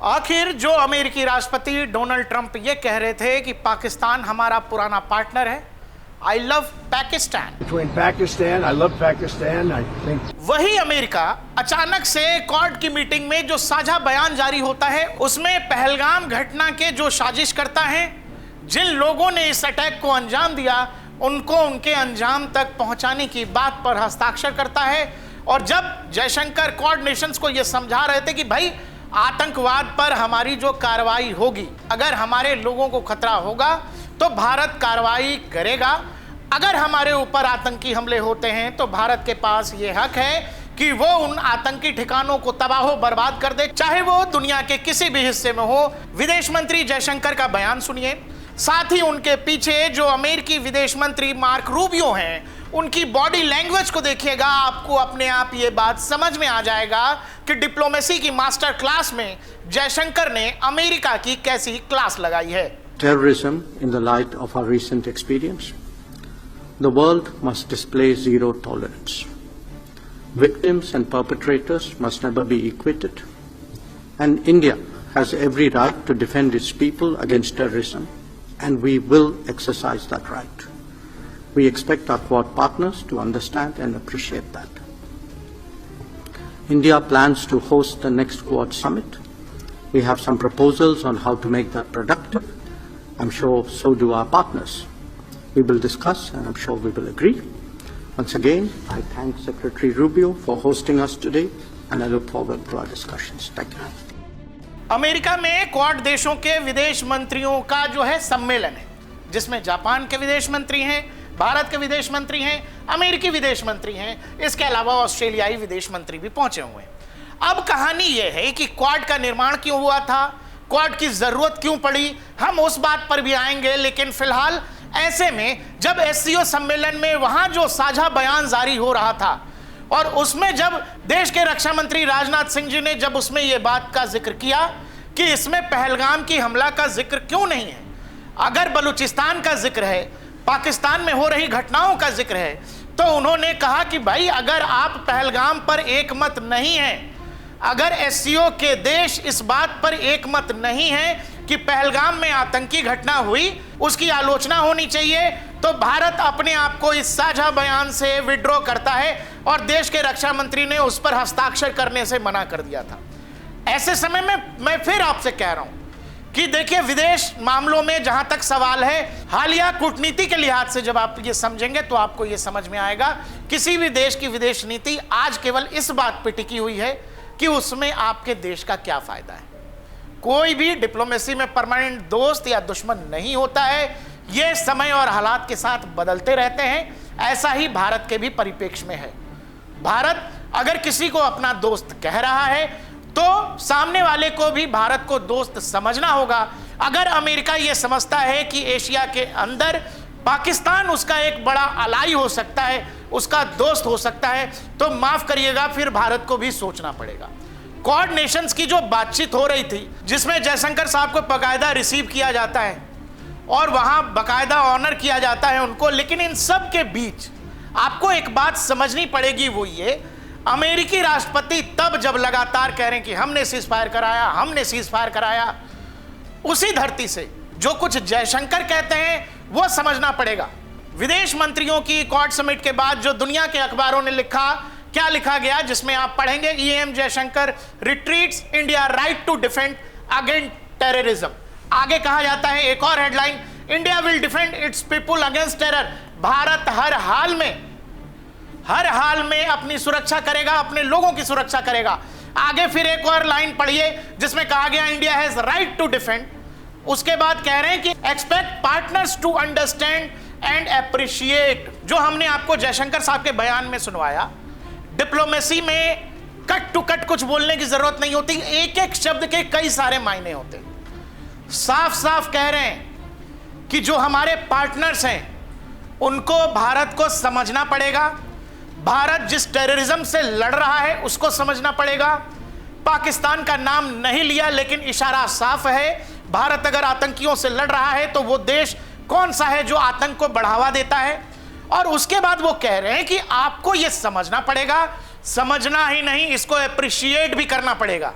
आखिर जो अमेरिकी राष्ट्रपति डोनाल्ड ट्रंप ये कह रहे थे कि पाकिस्तान हमारा पुराना पार्टनर है, आई लव पाकिस्तान, वही अमेरिका अचानक से क्वाड की मीटिंग में जो साझा बयान जारी होता है उसमें पहलगाम घटना के जो साजिश करता है, जिन लोगों ने इस अटैक को अंजाम दिया उनको उनके अंजाम तक पहुंचाने की बात पर हस्ताक्षर करता है। और जब जयशंकर क्वाड नेशंस को यह समझा रहे थे कि भाई आतंकवाद पर हमारी जो कार्रवाई होगी, अगर हमारे लोगों को खतरा होगा तो भारत कार्रवाई करेगा, अगर हमारे ऊपर आतंकी हमले होते हैं तो भारत के पास ये हक है कि वो उन आतंकी ठिकानों को तबाह बर्बाद कर दे, चाहे वो दुनिया के किसी भी हिस्से में हो। विदेश मंत्री जयशंकर का बयान सुनिए, साथ ही उनके पीछे जो अमेरिकी विदेश मंत्री मार्क रूबियो हैं उनकी बॉडी लैंग्वेज को देखिएगा, आपको अपने आप ये बात समझ में आ जाएगा कि डिप्लोमेसी की मास्टर क्लास में जयशंकर ने अमेरिका की कैसी क्लास लगाई है। Terrorism in the light of our recent experience, the world must display zero tolerance. Victims and perpetrators must never be equated, and India has every right to defend its people against terrorism, and we will exercise that right. We expect our Quad partners to understand and appreciate that. India plans to host the next Quad summit. We have some proposals on how to make that productive. I'm sure so do our partners. We will discuss and I'm sure we will agree. Once again, I thank Secretary Rubio for hosting us today and I look forward to our discussions. Thank you. America में quad देशों के विदेश मंत्रियों का जो है सम्मेलन है, जिसमें जापान के विदेश मंत्री हैं, भारत के विदेश मंत्री हैं, अमेरिकी विदेश मंत्री हैं, इसके अलावा ऑस्ट्रेलियाई विदेश मंत्री भी पहुंचे हुए हैं। अब कहानी यह है कि क्वाड का निर्माण क्यों हुआ था, क्वाड की जरूरत क्यों पड़ी, हम उस बात पर भी आएंगे। लेकिन फिलहाल ऐसे में जब एससीओ सम्मेलन में वहां जो साझा बयान जारी हो रहा था और उसमें जब देश के रक्षा मंत्री राजनाथ सिंह जी ने जब उसमें यह बात का जिक्र किया कि इसमें पहलगाम की हमला का जिक्र क्यों नहीं है, अगर बलूचिस्तान का जिक्र है, पाकिस्तान में हो रही घटनाओं का जिक्र है, तो उन्होंने कहा कि भाई अगर आप पहलगाम पर एक मत नहीं हैं, अगर एससीओ के देश इस बात पर एक मत नहीं है कि पहलगाम में आतंकी घटना हुई, उसकी आलोचना होनी चाहिए, तो भारत अपने आप को इस साझा बयान से विड्रॉ करता है और देश के रक्षा मंत्री ने उस पर हस्ताक्षर करने से मना कर दिया था। ऐसे समय में मैं फिर आपसे कह रहा हूं कि देखिए, विदेश मामलों में जहां तक सवाल है, हालिया कूटनीति के लिहाज से जब आप ये समझेंगे तो आपको ये समझ में आएगा किसी भी देश की विदेश नीति आज केवल इस बात पर टिकी हुई है कि उसमें आपके देश का क्या फायदा है। कोई भी डिप्लोमेसी में परमानेंट दोस्त या दुश्मन नहीं होता है, ये समय और हालात के साथ बदलते रहते हैं। ऐसा ही भारत के भी परिप्रेक्ष्य में है। भारत अगर किसी को अपना दोस्त कह रहा है तो सामने वाले को भी भारत को दोस्त समझना होगा। अगर अमेरिका यह समझता है कि एशिया के अंदर पाकिस्तान उसका एक बड़ा अलाई हो सकता है, उसका दोस्त हो सकता है, तो माफ करिएगा, फिर भारत को भी सोचना पड़ेगा। क्वाड नेशंस की जो बातचीत हो रही थी, जिसमें जयशंकर साहब को बाकायदा रिसीव किया जाता है और वहां बाकायदा ऑनर किया जाता है उनको, लेकिन इन सब के बीच आपको एक बात समझनी पड़ेगी, वो ये, अमेरिकी राष्ट्रपति तब जब लगातार कह रहे हैं कि हमने सीज फायर कराया, हमने सीज फायर कराया, उसी धरती से जो कुछ जयशंकर कहते हैं वो समझना पड़ेगा। विदेश मंत्रियों की क्वाड समिट के बाद जो दुनिया के अखबारों ने लिखा, क्या लिखा गया, जिसमें आप पढ़ेंगे, EAM Jaishankar retreats India right to defend against terrorism. आगे कहा जाता है एक और headline, India will defend its people against terror. Bharat हर हाल में अपनी सुरक्षा करेगा, अपने लोगों की सुरक्षा करेगा। आगे फिर एक और लाइन पढ़िए जिसमें कहा गया India has right to defend. उसके बाद कह रहे हैं कि expect partners to understand and appreciate. जो हमने आपको जयशंकर साहब के बयान में सुनवाया, डिप्लोमेसी में कट टू कट कुछ बोलने की जरूरत नहीं होती, एक एक शब्द के कई सारे मायने होते। साफ साफ कह रहे हैं कि जो हमारे पार्टनर्स हैं उनको भारत को समझना पड़ेगा, भारत जिस टेररिज्म से लड़ रहा है उसको समझना पड़ेगा। पाकिस्तान का नाम नहीं लिया लेकिन इशारा साफ है, भारत अगर आतंकियों से लड़ रहा है तो वो देश कौन सा है जो आतंक को बढ़ावा देता है। और उसके बाद वो कह रहे हैं कि आपको ये समझना पड़ेगा, समझना ही नहीं, इसको अप्रिशिएट भी करना पड़ेगा।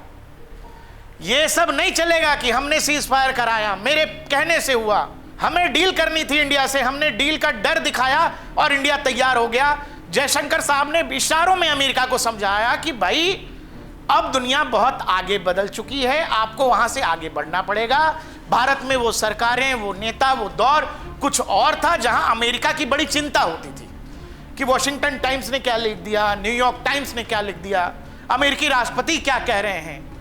ये सब नहीं चलेगा कि हमने सीज फायर कराया, मेरे कहने से हुआ, हमें डील करनी थी इंडिया से, हमने डील का डर दिखाया और इंडिया तैयार हो गया। जयशंकर साहब ने इशारों में अमेरिका को समझाया कि भाई अब दुनिया बहुत आगे बदल चुकी है, आपको वहां से आगे बढ़ना पड़ेगा। भारत में वो सरकारें, वो नेता, वो दौर कुछ और था जहां अमेरिका की बड़ी चिंता होती थी कि वॉशिंगटन टाइम्स ने क्या लिख दिया, न्यूयॉर्क टाइम्स ने क्या लिख दिया, अमेरिकी राष्ट्रपति क्या कह रहे हैं।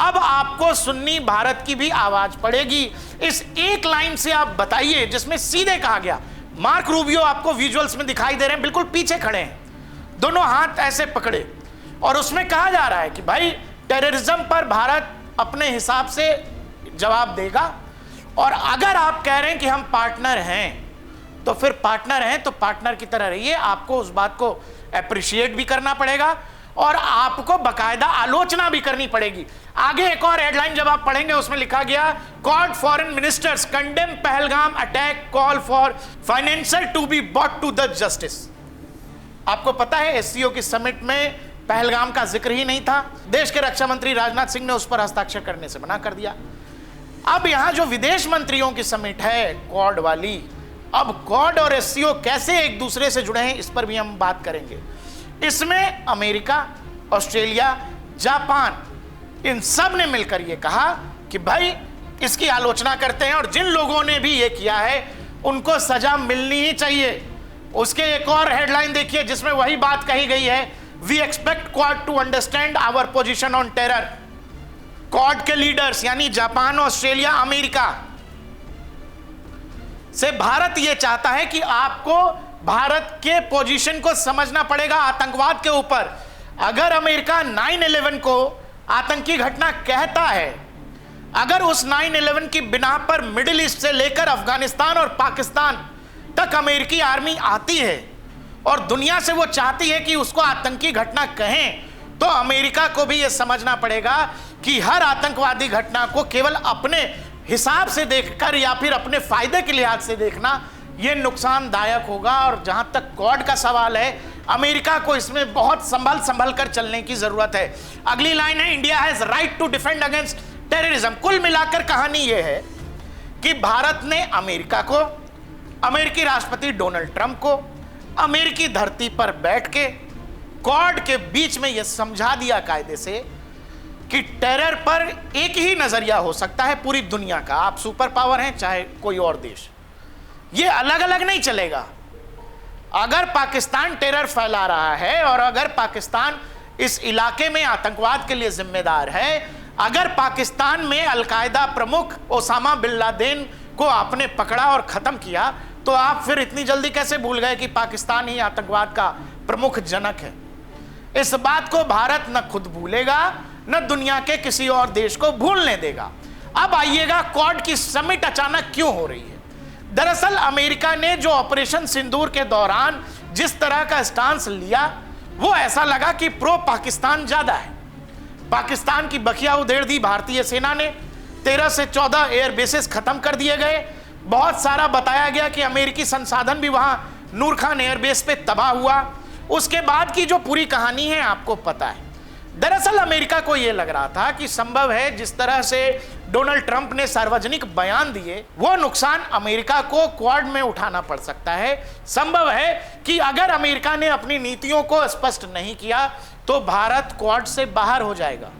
अब आपको सुन्नी भारत की भी आवाज पड़ेगी। इस एक लाइन से आप बताइए जिसमें सीधे कहा गया, मार्क रूबियो आपको विजुअल्स में दिखाई दे रहे हैं, बिल्कुल पीछे खड़े हैं, दोनों हाथ ऐसे पकड़े, और उसमें कहा जा रहा है कि भाई टेररिज्म पर भारत अपने हिसाब से जवाब देगा, और अगर आप कह रहे हैं कि हम पार्टनर हैं तो फिर पार्टनर हैं तो पार्टनर की तरह रहिए, आपको उस बात को अप्रिशिएट भी करना पड़ेगा और आपको बकायदा आलोचना भी करनी पड़ेगी। आगे एक और हेडलाइन जब आप पढ़ेंगे उसमें लिखा गया, Quad foreign ministers condemn Pahalgam attack, call for financial to be brought to the justice. आपको पता है एससीओ की समिट में पहलगाम का जिक्र ही नहीं था, देश के रक्षा मंत्री राजनाथ सिंह ने उस पर हस्ताक्षर करने से मना कर दिया। अब यहां जो विदेश मंत्रियों की समिट है क्वाड वाली, अब क्वाड और एससीओ कैसे एक दूसरे से जुड़े हैं इस पर भी हम बात करेंगे। इसमें अमेरिका, ऑस्ट्रेलिया, जापान, इन सब ने मिलकर यह कहा कि भाई इसकी आलोचना करते हैं और जिन लोगों ने भी यह किया है उनको सजा मिलनी ही चाहिए। उसके एक और हेडलाइन देखिए जिसमें वही बात कही गई है, we expect Quad to understand our position on terror. Quad के लीडर्स यानी जापान, ऑस्ट्रेलिया, अमेरिका से भारत यह चाहता है कि आपको भारत के पोजीशन को समझना पड़ेगा आतंकवाद के ऊपर। अगर अमेरिका 9/11 को आतंकी घटना कहता है, अगर उस 9/11 की बिना पर मिडिल ईस्ट से लेकर अफगानिस्तान और पाकिस्तान तक अमेरिकी आर्मी आती है और दुनिया से वो चाहती है कि उसको आतंकी घटना कहें, तो अमेरिका को भी यह समझना पड़ेगा कि हर आतंकवादी घटना को केवल अपने हिसाब से देखकर या फिर अपने फायदे के लिहाज से देखना यह नुकसानदायक होगा। और जहां तक क्वाड का सवाल है, अमेरिका को इसमें बहुत संभल कर चलने की जरूरत है। अगली लाइन है, India has right to defend against terrorism. कुल मिलाकर कहानी यह है कि भारत ने अमेरिका को, अमेरिकी राष्ट्रपति डोनाल्ड ट्रंप को अमेरिकी धरती पर बैठ के क्वाड के बीच में यह समझा दिया कायदे से कि टेरर पर एक ही नजरिया हो सकता है पूरी दुनिया का, आप सुपर पावर हैं चाहे कोई और देश, ये अलग अलग नहीं चलेगा। अगर पाकिस्तान टेरर फैला रहा है और अगर पाकिस्तान इस इलाके में आतंकवाद के लिए जिम्मेदार है, अगर पाकिस्तान में अलकायदा प्रमुख ओसामा बिन लादेन को आपने पकड़ा और खत्म किया, तो आप फिर इतनी जल्दी कैसे भूल गए कि पाकिस्तान ही आतंकवाद का प्रमुख जनक है। इस बात को भारत न खुद भूलेगा न दुनिया के किसी और देश को भूलने देगा। अब आइएगा क्वाड की समिट अचानक क्यों हो रही है। दरअसल अमेरिका ने जो ऑपरेशन सिंदूर के दौरान जिस तरह का स्टांस लिया, वो ऐसा लगा कि प्रो पाकिस्तान ज्यादा है। पाकिस्तान की बखिया उधेड़ दी भारतीय सेना ने, 13 से 14 एयर बेसेस खत्म कर दिए गए। बहुत सारा बताया गया कि अमेरिकी संसाधन भी वहां नूर खान एयरबेस पे तबाह हुआ। उसके बाद की जो पूरी कहानी है आपको पता है। दरअसल अमेरिका को यह लग रहा था कि संभव है जिस तरह से डोनाल्ड ट्रंप ने सार्वजनिक बयान दिए, वो नुकसान अमेरिका को क्वाड में उठाना पड़ सकता है। संभव है कि अगर अमेरिका ने अपनी नीतियों को स्पष्ट नहीं किया तो भारत क्वाड से बाहर हो जाएगा,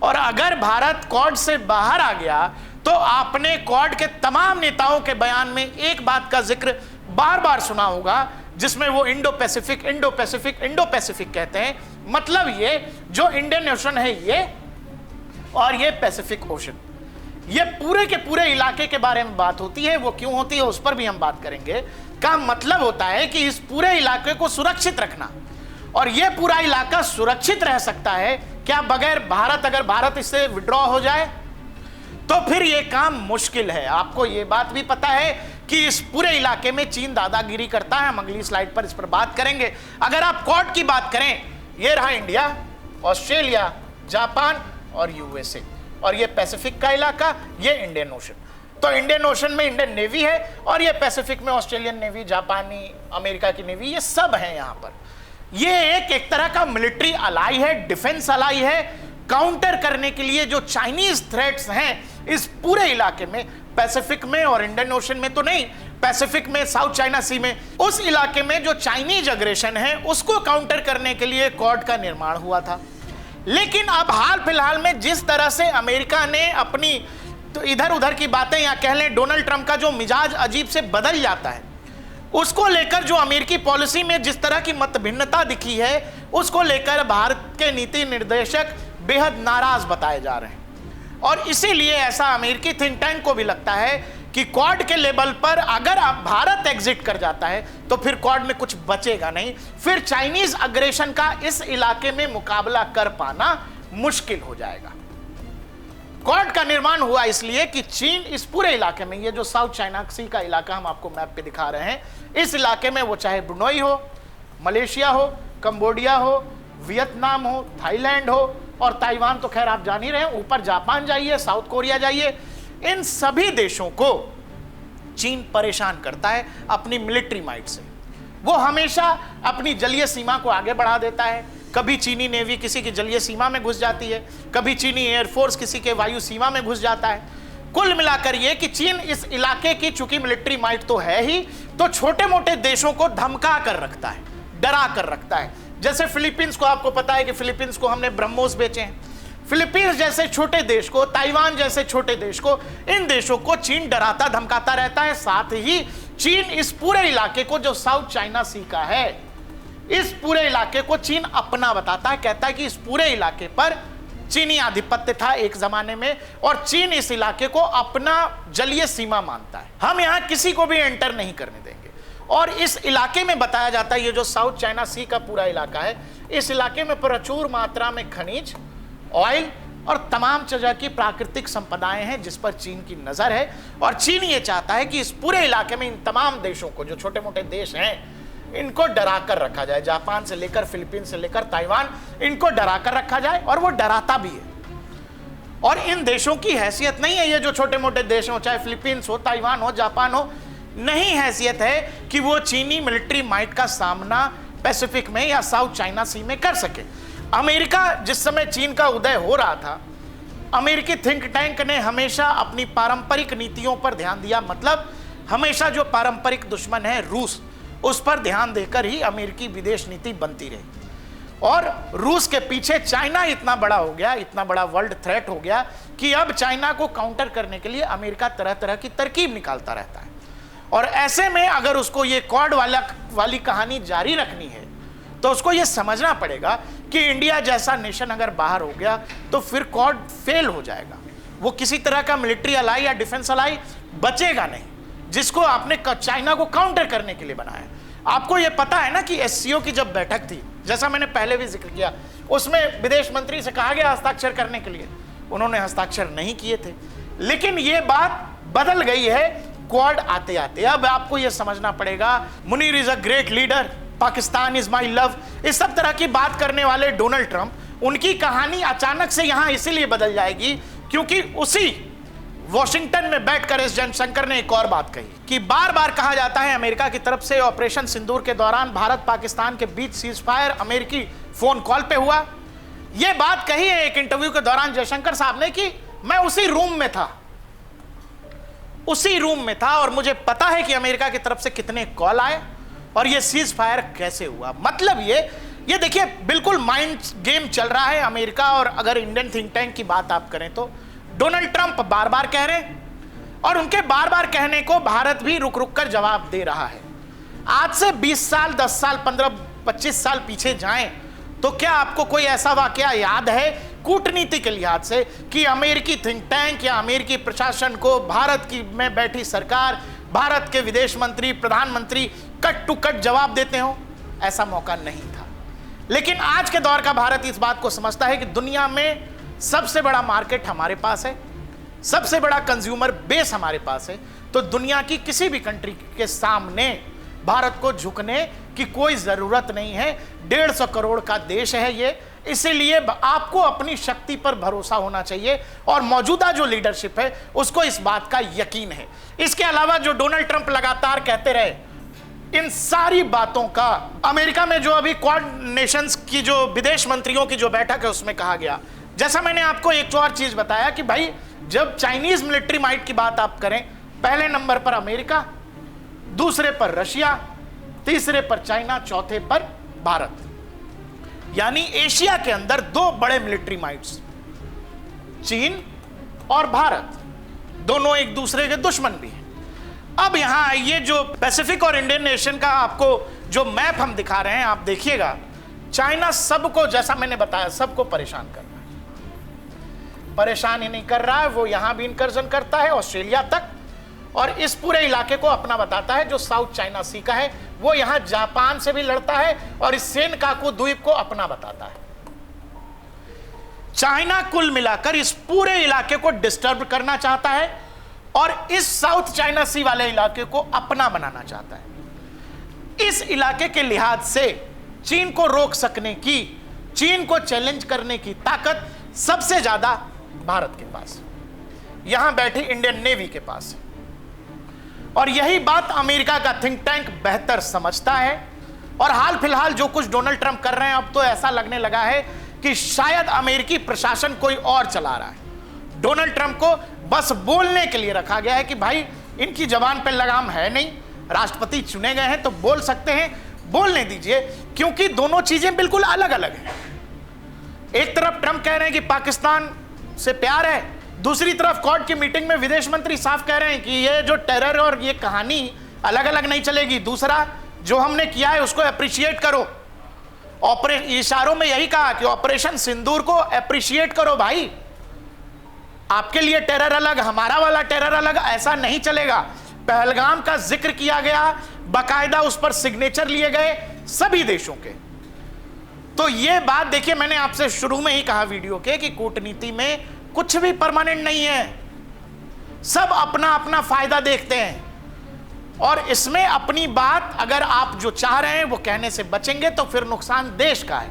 और अगर भारत क्वाड से बाहर आ गया तो आपने क्वाड के तमाम नेताओं के बयान में एक बात का जिक्र बार बार सुना होगा, जिसमें वो इंडो पैसिफिक कहते हैं। मतलब ये जो इंडियन ओशन है ये, और ये पैसिफिक ओशन, ये पूरे के पूरे इलाके के बारे में बात होती है। वो क्यों होती है उस पर भी हम बात करेंगे। का मतलब होता है कि इस पूरे इलाके को सुरक्षित रखना, और ये पूरा इलाका सुरक्षित रह सकता है क्या बगैर भारत, अगर भारत इससे विड्रॉ हो जाए तो फिर ये काम मुश्किल है। आपको ये बात भी पता है कि इस पूरे इलाके में चीन दादागिरी करता है। हम अगली स्लाइड पर इस पर बात करेंगे। अगर आप क्वाड की बात करें, ये रहा इंडिया, ऑस्ट्रेलिया, जापान और यूएसए, और ये पैसिफिक का इलाका, ये इंडियन ओशन। तो इंडियन ओशन में इंडियन नेवी है, और ये पैसिफिक में ऑस्ट्रेलियन नेवी, जापानी, अमेरिका की नेवी, ये सब हैं यहां पर। ये एक तरह का मिलिट्री अलाई है, डिफेंस अलाई है, काउंटर करने के लिए जो चाइनीज थ्रेट्स हैं इस पूरे इलाके में, पैसिफिक में और इंडियन ओशन में तो नहीं, पैसिफिक में, साउथ चाइना सी में, उस इलाके में जो चाइनीज अग्रेशन है उसको काउंटर करने के लिए क्वाड का निर्माण हुआ था। लेकिन अब हाल फिलहाल में जिस तरह से अमेरिका ने अपनी तो इधर उधर की बातें या कह लें डोनाल्ड ट्रंप का जो मिजाज अजीब से बदल जाता है, उसको लेकर जो अमेरिकी पॉलिसी में जिस तरह की मतभिन्नता दिखी है उसको लेकर भारत के नीति निर्देशक बेहद नाराज बताए जा रहे हैं। और इसीलिए ऐसा अमेरिकी थिंक टैंक को भी लगता है कि क्वाड के लेवल पर अगर अब भारत एग्जिट कर जाता है तो फिर क्वाड में कुछ बचेगा नहीं, फिर चाइनीज अग्रेशन का इस इलाके में मुकाबला कर पाना मुश्किल हो जाएगा। क्वाड का निर्माण हुआ इसलिए कि चीन इस पूरे इलाके में, ये जो साउथ चाइना सी का इलाका हम आपको मैप पे दिखा रहे हैं, इस इलाके में वो चाहे ब्रुनोई हो, मलेशिया हो, कंबोडिया हो, वियतनाम हो, थाईलैंड हो और ताइवान तो खैर आप जान ही रहे हैं, ऊपर जापान जाइए, साउथ कोरिया जाइए, इन सभी देशों को चीन परेशान करता है अपनी मिलिट्री माइट से। वो हमेशा अपनी जलीय सीमा को आगे बढ़ा देता है। कभी चीनी नेवी किसी की जलीय सीमा में घुस जाती है, कभी चीनी एयरफोर्स किसी के वायु सीमा में घुस जाता है। कुल मिलाकर ये कि चीन इस इलाके की चूंकि मिलिट्री माइट तो है ही, तो छोटे मोटे देशों को धमका कर रखता है, डरा कर रखता है। जैसे फिलीपींस को, आपको पता है कि फिलीपींस को हमने ब्रह्मोस बेचे हैं। फिलीपींस जैसे छोटे देश को, ताइवान जैसे छोटे देश को, इन देशों को चीन डराता धमकाता रहता है। साथ ही चीन इस पूरे इलाके को जो साउथ चाइना सी का है, इस पूरे इलाके को चीन अपना बताता है, कहता है कि इस पूरे इलाके पर चीनी आधिपत्य था एक जमाने में और चीन इस इलाके को अपना जलीय सीमा मानता है। हम यहां किसी को भी एंटर नहीं करने देंगे। और इस इलाके में बताया जाता है, ये जो साउथ चाइना सी का पूरा इलाका है, इस इलाके में प्रचुर मात्रा में खनिज, ऑयल और तमाम जगह की प्राकृतिक संपदाएं हैं जिस पर चीन की नजर है। और चीन ये चाहता है कि इस पूरे इलाके में इन तमाम देशों को, जो छोटे मोटे देश हैं, इनको डरा कर रखा जाए। जापान से लेकर फिलीपींस से लेकर ताइवान, इनको डरा कर रखा जाए और वो डराता भी है। और इन देशों की हैसियत नहीं है, ये जो छोटे मोटे देश हो, चाहे फिलीपींस हो, ताइवान हो, जापान हो, नहीं हैसियत है कि वो चीनी मिलिट्री माइट का सामना पैसिफिक में या साउथ चाइना सी में कर सके। अमेरिका, जिस समय चीन का उदय हो रहा था, अमेरिकी थिंक टैंक ने हमेशा अपनी पारंपरिक नीतियों पर ध्यान दिया। मतलब हमेशा जो पारंपरिक दुश्मन है रूस, उस पर ध्यान देकर ही अमेरिकी विदेश नीति बनती रही। और रूस के पीछे चाइना इतना बड़ा हो गया, इतना बड़ा वर्ल्ड थ्रेट हो गया कि अब चाइना को काउंटर करने के लिए अमेरिका तरह तरह की तरकीब निकालता रहता है। और ऐसे में अगर उसको ये क्वाड वाली कहानी जारी रखनी है तो उसको ये समझना पड़ेगा कि इंडिया जैसा नेशन अगर बाहर हो गया तो फिर क्वाड फेल हो जाएगा। वो किसी तरह का मिलिट्री अलाई या डिफेंस अलाई बचेगा नहीं, जिसको आपने चाइना को काउंटर करने के लिए बनाया। आपको ये पता है ना कि एससीओ की जब बैठक थी, जैसा मैंने पहले भी जिक्र किया, उसमें विदेश मंत्री से कहा गया हस्ताक्षर करने के लिए, उन्होंने हस्ताक्षर नहीं किए थे। लेकिन ये बात बदल गई है क्वाड आते आते। अब आपको ये समझना पड़ेगा, Munir is a great leader, Pakistan is my love, इस सब तरह की बात करने वाले डोनाल्ड ट्रंप, उनकी कहानी अचानक से यहां इसीलिए बदल जाएगी क्योंकि उसी वॉशिंगटन में बैठकर एस जयशंकर ने एक और बात कही कि बार बार कहा जाता है अमेरिका की तरफ से ऑपरेशन सिंदूर के दौरान भारत पाकिस्तान के बीच सीज फायर अमेरिकी फोन कॉल पे हुआ। यह बात कही है एक इंटरव्यू के दौरान जयशंकर साहब ने कि मैं उसी रूम में था और मुझे पता है कि अमेरिका की तरफ से कितने कॉल आए और ये सीज फायर कैसे हुआ। मतलब ये देखिए, बिल्कुल माइंड गेम चल रहा है अमेरिका। और अगर इंडियन थिंक टैंक की बात आप करें तो डोनाल्ड ट्रंप बार बार कह रहे हैं और उनके बार बार कहने को भारत भी रुक रुक कर जवाब दे रहा है। आज से 20 साल, 10 साल, 15-25 साल पीछे जाएं तो क्या आपको कोई ऐसा वाकया याद है कूटनीति के लिहाज से कि अमेरिकी थिंक टैंक या अमेरिकी प्रशासन को भारत की में बैठी सरकार, भारत के विदेश मंत्री, प्रधानमंत्री कट टू कट जवाब देते हो? ऐसा मौका नहीं था। लेकिन आज के दौर का भारत इस बात को समझता है कि दुनिया में सबसे बड़ा मार्केट हमारे पास है, सबसे बड़ा कंज्यूमर बेस हमारे पास है, तो दुनिया की किसी भी कंट्री के सामने भारत को झुकने की कोई जरूरत नहीं है। 150 करोड़ का देश है ये, इसीलिए आपको अपनी शक्ति पर भरोसा होना चाहिए और मौजूदा जो लीडरशिप है उसको इस बात का यकीन है। इसके अलावा जो डोनाल्ड ट्रंप लगातार कहते रहे, इन सारी बातों का अमेरिका में जो अभी क्वाड नेशंस की जो विदेश मंत्रियों की जो बैठक है उसमें कहा गया, जैसा मैंने आपको एक और चीज बताया कि भाई जब चाइनीज मिलिट्री माइट की बात आप करें, पहले नंबर पर अमेरिका, दूसरे पर रशिया, तीसरे पर चाइना, चौथे पर भारत। यानी एशिया के अंदर दो बड़े मिलिट्री माइट्स, चीन और भारत, दोनों एक दूसरे के दुश्मन भी हैं। अब यहां आइए, जो पैसिफिक और इंडियन नेशन का आपको जो मैप हम दिखा रहे हैं, आप देखिएगा, चाइना सबको, जैसा मैंने बताया, सबको परेशान कर रहा है। परेशान ही नहीं कर रहा है, वो यहां भी इंकर्जन करता है ऑस्ट्रेलिया तक, और इस पूरे इलाके को अपना बताता है जो साउथ चाइना सी का है। वो यहां जापान से भी लड़ता है और इस सेनकाकू द्वीप को अपना बताता है। चाइना कुल मिलाकर इस पूरे इलाके को डिस्टर्ब करना चाहता है और इस साउथ चाइना सी वाले इलाके को अपना बनाना चाहता है। इस इलाके के लिहाज से चीन को रोक सकने की, चीन को चैलेंज करने की ताकत सबसे ज्यादा भारत के पास, यहां बैठी इंडियन नेवी के पास है। और यही बात अमेरिका का थिंक टैंक बेहतर समझता है। और हाल फिलहाल जो कुछ डोनाल्ड ट्रंप कर रहे हैं, अब तो ऐसा लगने लगा है कि शायद अमेरिकी प्रशासन कोई और चला रहा है। डोनाल्ड ट्रंप को बस बोलने के लिए रखा गया है कि भाई इनकी जबान पर लगाम है नहीं, राष्ट्रपति चुने गए हैं तो बोल सकते हैं, बोलने दीजिए, क्योंकि दोनों चीजें बिल्कुल अलग अलग हैं। एक तरफ ट्रंप कह रहे हैं कि पाकिस्तान से प्यार है, दूसरी तरफ क्वाड की मीटिंग में विदेश मंत्री साफ कह रहे हैं कि ये जो टेरर और ये कहानी अलग अलग नहीं चलेगी। दूसरा, जो हमने किया है उसको अप्रिशिएट करो। इशारों में यही कहा कि ऑपरेशन सिंदूर को अप्रिशिएट करो भाई। आपके लिए टेरर अलग, हमारा वाला टेरर अलग, ऐसा नहीं चलेगा। पहलगाम का जिक्र किया गया, बाकायदा उस पर सिग्नेचर लिए गए सभी देशों के। तो ये बात देखिए, मैंने आपसे शुरू में ही कहा वीडियो के कि कूटनीति में कुछ भी परमानेंट नहीं है, सब अपना अपना फायदा देखते हैं। और इसमें अपनी बात अगर आप जो चाह रहे हैं वो कहने से बचेंगे तो फिर नुकसान देश का है।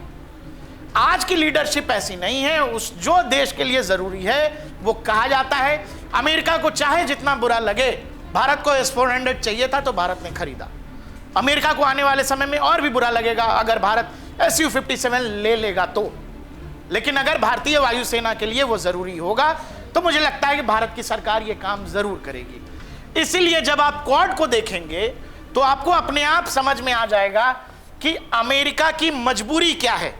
आज की लीडरशिप ऐसी नहीं है, उस जो देश के लिए जरूरी है वो कहा जाता है। अमेरिका को चाहे जितना बुरा लगे, भारत को S-400 चाहिए था तो भारत ने खरीदा। अमेरिका को आने वाले समय में और भी बुरा लगेगा अगर भारत Su-57 ले लेगा तो, लेकिन अगर भारतीय वायुसेना के लिए वो जरूरी होगा तो मुझे लगता है कि भारत की सरकार ये काम जरूर करेगी। इसीलिए जब आप क्वाड को देखेंगे तो आपको अपने आप समझ में आ जाएगा कि अमेरिका की मजबूरी क्या है।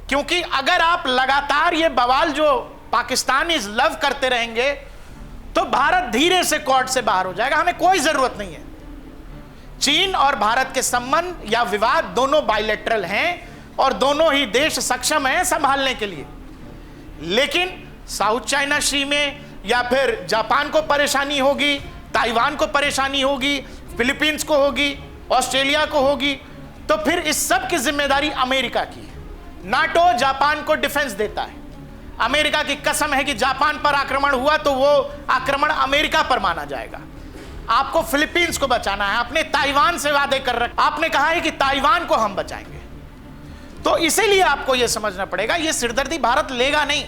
क्योंकि अगर आप लगातार ये बवाल जो पाकिस्तान इज लव करते रहेंगे तो भारत धीरे से क्वाड से बाहर हो जाएगा। हमें कोई जरूरत नहीं है। चीन और भारत के संबंध या विवाद दोनों बायलैटरल हैं और दोनों ही देश सक्षम हैं संभालने के लिए। लेकिन साउथ चाइना सी में या फिर जापान को परेशानी होगी, ताइवान को परेशानी होगी, फिलीपींस को होगी, ऑस्ट्रेलिया को होगी, तो फिर इस सब की जिम्मेदारी अमेरिका की है। नाटो जापान को डिफेंस देता है। अमेरिका की कसम है कि जापान पर आक्रमण हुआ तो वो आक्रमण अमेरिका पर माना जाएगा। आपको फिलीपींस को बचाना है, आपने ताइवान से वादे कर रखे, आपने कहा है कि ताइवान को हम बचाएंगे। तो इसीलिए आपको यह समझना पड़ेगा, यह सिरदर्दी भारत लेगा नहीं।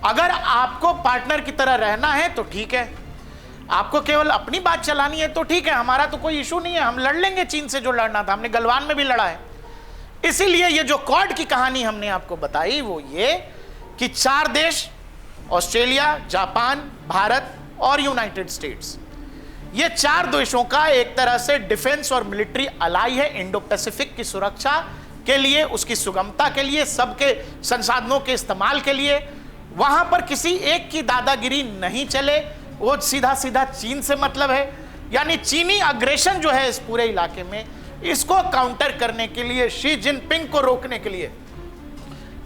अगर आपको पार्टनर की तरह रहना है तो ठीक है, आपको केवल अपनी बात चलानी है तो ठीक है, हमारा तो कोई इशू नहीं है, हम लड़ लेंगे चीन से जो लड़ना था, हमने गलवान में भी लड़ा है। इसीलिए ये जो क्वाड की कहानी हमने आपको बताई वो ये कि 4 देश, ऑस्ट्रेलिया, जापान, भारत और यूनाइटेड स्टेट्स, ये 4 देशों का एक तरह से डिफेंस और मिलिट्री अलाई है इंडो पैसिफिक की सुरक्षा के लिए, उसकी सुगमता के लिए, सबके संसाधनों के इस्तेमाल के लिए। वहां पर किसी एक की दादागिरी नहीं चले, वो सीधा सीधा चीन से मतलब है। यानी चीनी अग्रेशन जो है इस पूरे इलाके में, इसको काउंटर करने के लिए, शी जिनपिंग को रोकने के लिए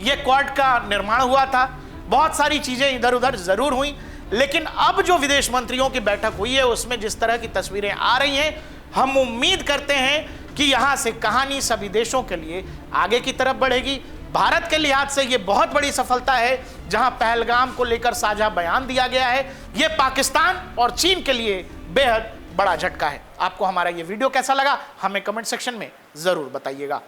ये क्वाड का निर्माण हुआ था। बहुत सारी चीजें इधर उधर जरूर हुई, लेकिन अब जो विदेश मंत्रियों की बैठक हुई है उसमें जिस तरह की तस्वीरें आ रही हैं, हम उम्मीद करते हैं कि यहां से कहानी सभी देशों के लिए आगे की तरफ बढ़ेगी। भारत के लिहाज से यह बहुत बड़ी सफलता है, जहां पहलगाम को लेकर साझा बयान दिया गया है। यह पाकिस्तान और चीन के लिए बेहद बड़ा झटका है। आपको हमारा यह वीडियो कैसा लगा हमें कमेंट सेक्शन में जरूर बताइएगा।